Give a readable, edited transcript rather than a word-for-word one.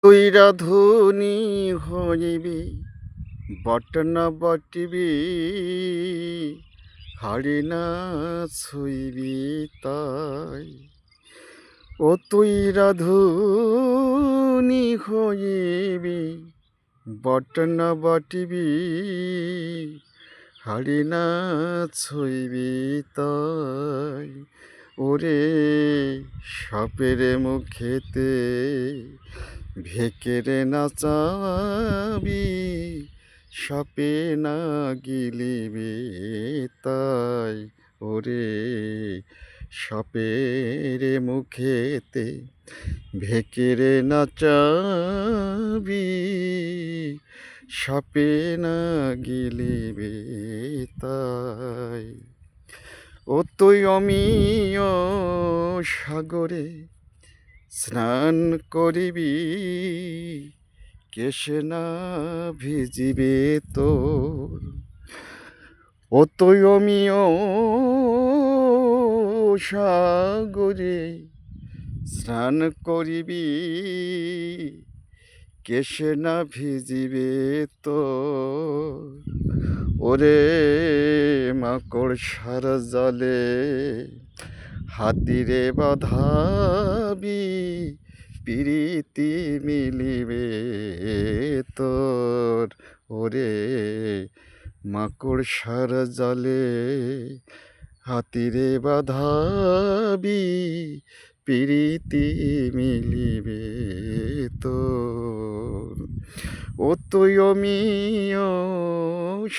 তুই রাধুনি হইবি বটনা বটিবি হাড়ি না ছুইবি তাই। ও তুই রাধুনি হইবি বটনা বটিবি হাড়ি না ছুইবি তাই। ওরে সাপের মুখেতে ভেকেরে নাচাবি সাপে না গিলিবি তাই। ওরে সাপের মুখেতে ভেকেরে নাচাবি সাপে না গিলিবি তাই। ও তুই অমিয় সাগরে স্নান করিবি কেশে না ভিজিবে তোর। ও তুই অমিয় সাগরে স্নান করিবি কেশে না ভিজিবে তোর। ওরে মাকড় সারা জলে হাতিরে বাঁধাবি প্রীতি মিলিবে তোর। ওরে মাকড় সারা জলে হাতিরে বাঁধাবি প্রীতি মিলিবে তোর। ও তুই অমিয়